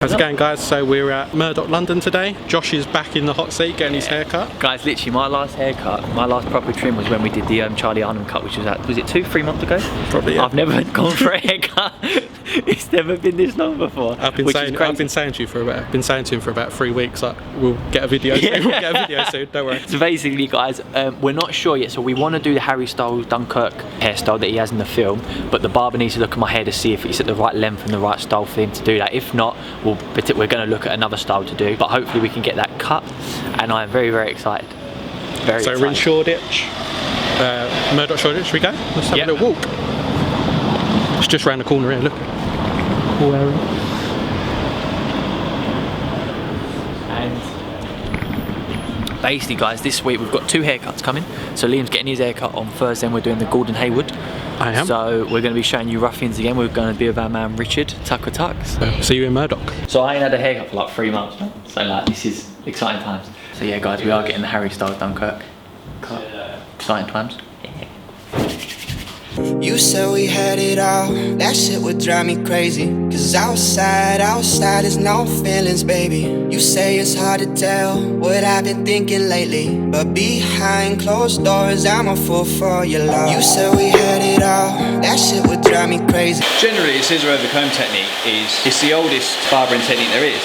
How's it going, guys? So we're at Murdock London today. Josh is back in the hot seat getting his haircut. Guys, literally my last haircut, my last proper trim was when we did the Charlie Arnhem cut, which was at, was it 2-3 months ago? Probably, yeah. I've never gone for a haircut. It's never been this long before. I've been saying to him for about 3 weeks, like, we'll get a video soon, we'll get a video soon, don't worry. So basically, guys, we're not sure yet, so we want to do the Harry Styles Dunkirk hairstyle that he has in the film, but the barber needs to look at my hair to see if it's at the right length and the right style for him to do that. If not, we're going to look at another style to do, but hopefully we can get that cut, and I'm very, very excited. Very excited. We're in Shoreditch, Murdock Shoreditch, should we go? Let's have a little walk. It's just round the corner here, look. Cool area. And basically, guys, this week we've got 2 haircuts coming. So Liam's getting his haircut on Thursday, and we're doing the Gordon Hayward. I am. So we're going to be showing you Ruffians again. We're going to be with our man Richard, Tucker Tucks. See you in Murdock. So I ain't had a haircut for like 3 months, man. So like, this is exciting times. So yeah, guys, we are getting the Harry Styles Dunkirk cut. Exciting times. You said we had it all, that shit would drive me crazy. Cause outside is no feelings, baby. You say it's hard to tell what I've been thinking lately, but behind closed doors, I'm a fool for your love. You said we had it all, that shit would drive me crazy. Generally, a scissor over comb technique it's the oldest barbering technique there is.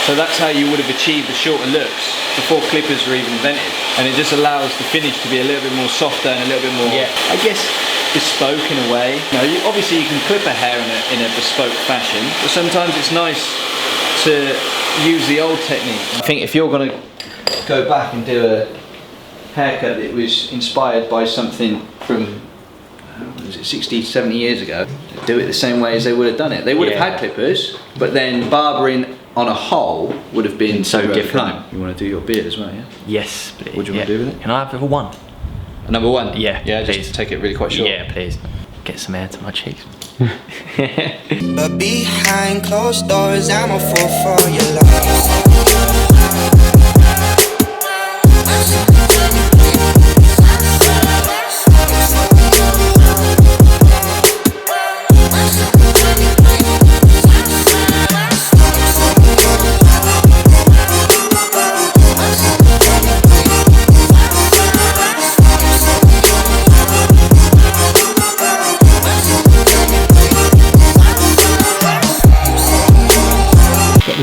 So that's how you would have achieved the shorter looks before clippers were even invented. And it just allows the finish to be a little bit more softer and a little bit more, I guess, bespoke in a way. Obviously you can clip a hair in a bespoke fashion, but sometimes it's nice to use the old technique. I think if you're going to go back and do a haircut that was inspired by something from 60, 70 years ago, do it the same way as they would have done it. They would have had clippers, but then barbering on a whole would have been so different. You want to do your beard as well, yeah? Yes, please. What do you want to do with it? Can I have a one? A number one? Yeah, yeah, please. just take it really quite short. Yeah, please. Get some hair to my cheeks. But behind closed doors, I'm a fool for your love.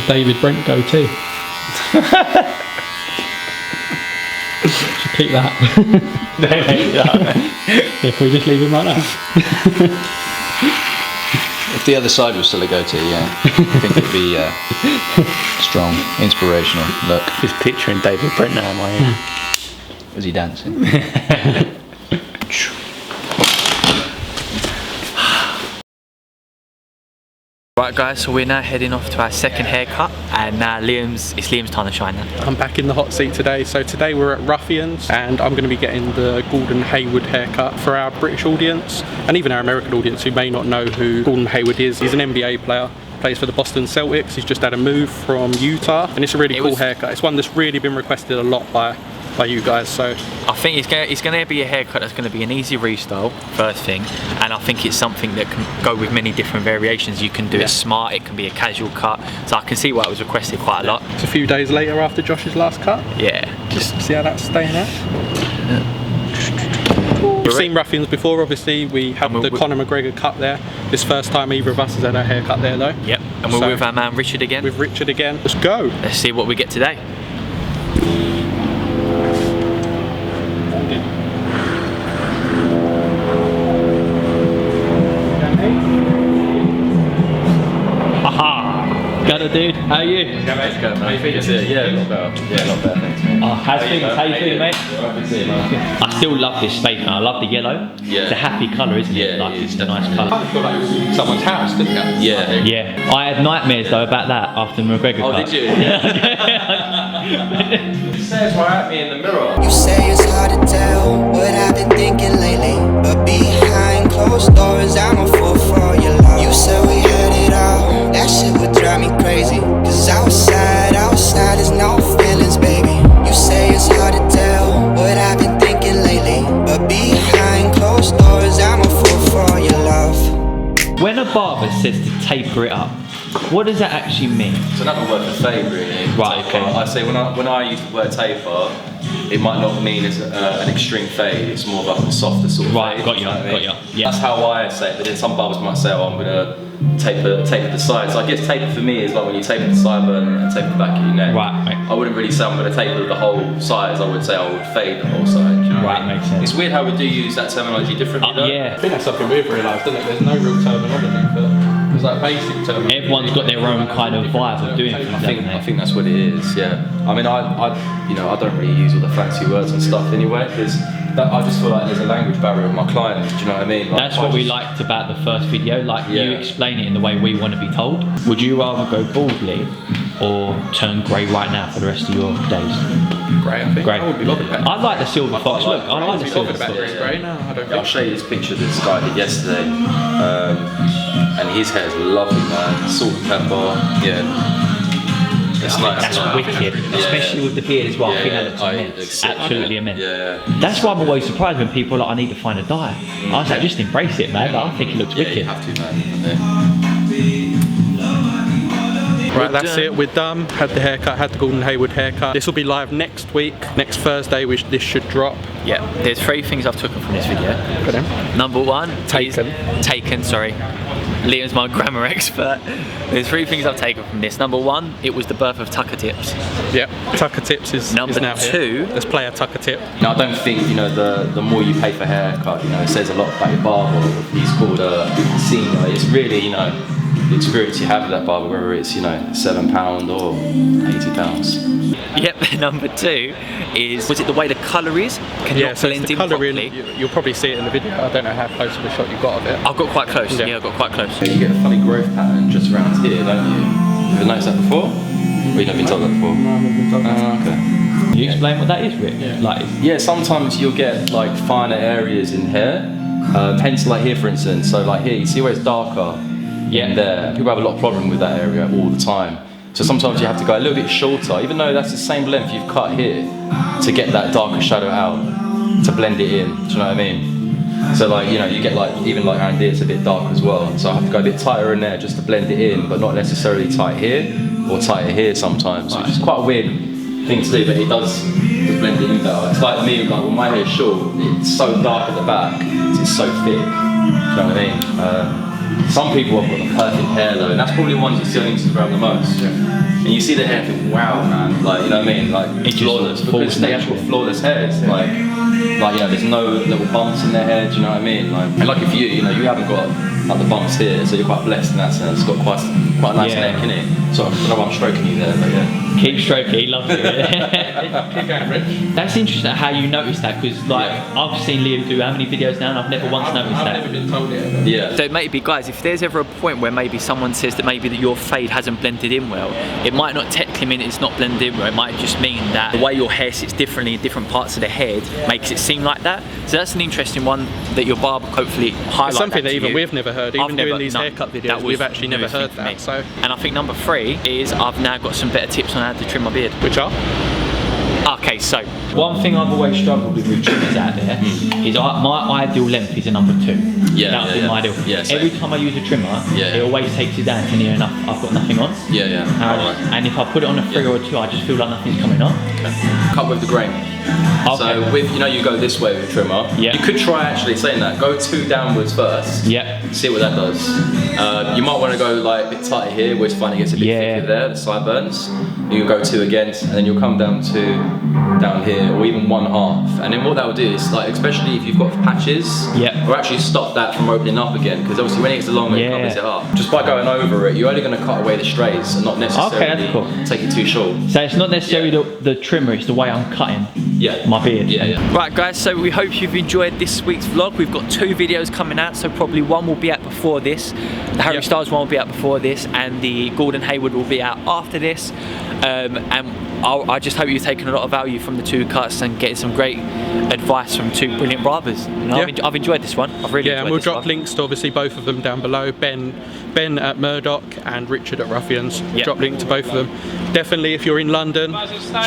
David Brent goatee. Should keep that. If we just leave him like that. If the other side was still a goatee, yeah, I think it'd be strong, inspirational look. Just picturing David Brent now in my head. Was he dancing? Right, guys, so we're now heading off to our second haircut, and now it's Liam's time to shine now. I'm back in the hot seat today. So today we're at Ruffians, and I'm going to be getting the Gordon Hayward haircut for our British audience, and even our American audience who may not know who Gordon Hayward is. He's an NBA player, plays for the Boston Celtics. He's just had a move from Utah, and it's a really cool haircut. It's one that's really been requested a lot by you guys, so I think it's going to be a haircut that's going to be an easy restyle, first thing, and I think it's something that can go with many different variations. You can do it smart, it can be a casual cut, so I can see why it was requested quite a lot. It's a few days later after Josh's last cut. Yeah, just see how that's staying out. We've seen Ruffians before, obviously. We had the Conor McGregor cut there. This first time either of us has had our haircut there though. Yep, and we're with our man Richard again. With Richard again. Let's go. Let's see what we get today. Got it, dude. How are you? Yeah, mate. How you feeling? Yeah, a lot better. Yeah, a lot better, thanks, mate. Oh, how you feeling, mate? I still love this space, man. I love the yellow. Yeah. It's a happy colour, isn't it? Yeah, like, it's a nice colour. I feel like someone's house, didn't it? Yeah. Yeah. I had nightmares though about that after the McGregor cut. Oh, did you? It stares right at me in the mirror. You say it's hard to tell what I've been thinking lately, but behind closed doors, I'm a fool for your love. You said we had it all, that shit would drive me crazy. Cause outside is no feelings, baby. You say it's hard to tell what I've been thinking lately, but behind closed doors, I'm a fool for your love. When a barber says to taper it up, What does that actually mean? It's another word for fade, really. Right, Taper. okay. I say when I use the word taper, it might not mean it's an extreme fade. It's more of like a softer sort of Right, fade. got you, know what I got mean? you. Yeah. That's how I say it. But then some barbers might say, "Oh, I'm gonna taper the sides." So I guess taper for me is like when you taper the sideburn and taper the back of your neck. Right. I wouldn't really say I'm gonna taper the whole sides. I would say I would fade the whole side. Do you know what I Right, mean? makes sense. It's weird how we do use that terminology differently. though. Yeah. I think that's something we've realised, isn't it? There's no real terminology for there's like basic terminology. Everyone's got their own kind of vibe of doing things, I think that's what it is. Yeah. I mean, I don't really use all the fancy words and stuff anyway, because I just feel like there's a language barrier with my clients. Do you know what I mean? Like, That's what we liked about the first video, like you explain it in the way we want to be told. Would you rather go baldly or turn grey right now for the rest of your days? Grey, I think. Grey. I would be bothered about I like the silver fox. Look, I like the silver fox. grey now. I don't I'll think. show you this picture this guy did yesterday, and his hair's lovely, man. Salt and pepper. Yeah. It's nice. That's wicked, especially with the beard as well. I think that looks immense. Absolutely immense. Yeah. That's why I'm always surprised when people are like, I need to find a dye. I was like, just embrace it, man. Like, I think it looks Yeah, wicked. you have to, man. Right, that's it. We're done. Had the haircut, had the Gordon Hayward haircut. This will be live next week, next Thursday. This should drop. Yeah, there's 3 things I've taken from this video. Put in. Number 1, Taken. sorry. Liam's my grammar expert. There's 3 things I've taken from this. Number 1, it was the birth of tucker tips. Yep. Tucker tips is Number now here. 2. Let's play a tucker tip. Now, I don't think, the more you pay for haircut, it says a lot about your barber. He's called a senior. It's really, the experience you have with that barber, whether it's, £7 or £80. Yep, number 2 is, was it the way the colour is? Can you not so it's blend the in colouring. properly? You'll probably see it in the video. I don't know how close of a shot you got of it. I've got quite close, Yeah. yeah, I've got quite close. You get a funny growth pattern just around here, don't you? Have you noticed that before? Or you've not been told that before? No, I haven't been told that. Okay. Can you explain what that is, Rick? Yeah. Like, Yeah, sometimes you'll get like finer areas in hair. Hence, like here, for instance. So, like here, you see where it's darker. In there, people have a lot of problem with that area all the time. So sometimes you have to go a little bit shorter, even though that's the same length you've cut here, to get that darker shadow out, to blend it in. Do you know what I mean? So like, you get like, even like around here, it's a bit dark as well. So I have to go a bit tighter in there just to blend it in, but not necessarily tight here or tighter here sometimes, which is quite a weird thing to do, but it does blend it in better. It's like me, like when my hair's short, it's so dark at the back, it's so thick. Do you know what I mean? Some people have got the perfect hair though, and that's probably the ones you see on Instagram the most. And you see the hair and think, wow, man, like, you know what I mean? Like, it's flawless, because they have got flawless hairs. Like, there's no little bumps in their hair, do you know what I mean? Like, and like if you haven't got like the bumps here, so you're quite blessed in that sense. It's got quite a nice neck, innit? So I don't know why I'm stroking you there, but yeah. keep stroking, he loves it. Keep going, Rich. That's interesting how you noticed that, because like I've seen Liam do how many videos now and I've never once noticed I've that. never been told it. Yeah. So maybe, guys, if there's ever a point where maybe someone says that maybe that your fade hasn't blended in well, it might not technically mean it's not blended in well. It might just mean that the way your hair sits differently in different parts of the head makes it seem like that. So that's an interesting one that your barber hopefully highlights. Something that even we've never heard, even doing these no, haircut that videos, was we've actually never new thing heard for that. me. So, and I think number 3 is I've now got some better tips on how to trim my beard. which are? Okay, so One thing I've always struggled with trimmers out there is my ideal length is a number 2. Yeah, that would be my ideal. Yeah, same. Every time I use a trimmer, Yeah. it always takes it down to near enough. I've got nothing on. Yeah, yeah. Alright. And if I put it on a 3 or a 2, I just feel like nothing's coming on. Cut with the grain. Okay. So with you go this way with a trimmer. Yeah. You could try actually saying that. Go 2 downwards first. Yeah. See what that does. You might want to go like a bit tighter here, where it's fine, it gets a bit thicker there, the sideburns. You can go 2 again, and then you'll come down to down here, or even 1/2. And then what that will do is, like, especially if you've got patches, will actually stop that from opening up again. Because obviously when it gets longer, it covers it up. Just by going over it, you're only going to cut away the strays and not necessarily take it too short. So it's not necessarily the trimmer, it's the way I'm cutting my beard. Right guys, so we hope you've enjoyed this week's vlog. We've got 2 videos coming out, so probably one will be out before this. The Harry Styles one will be out before this, and the Gordon Hayward will be out after this. And I just hope you've taken a lot of value from the 2 cuts and getting some great advice from 2 brilliant barbers. I've enjoyed this one. I've really enjoyed and we'll this drop one. links to obviously both of them down below. Ben at Murdock and Richard at Ruffians. Drop link to both of them. Definitely, if you're in London,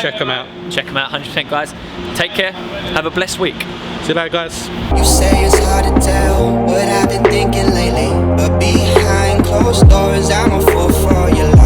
check them out. Check them out, 100% guys. Take care. Have a blessed week. See you later, guys. You say it's hard to tell what I've been thinking lately, but behind closed doors I'm a fool for your love.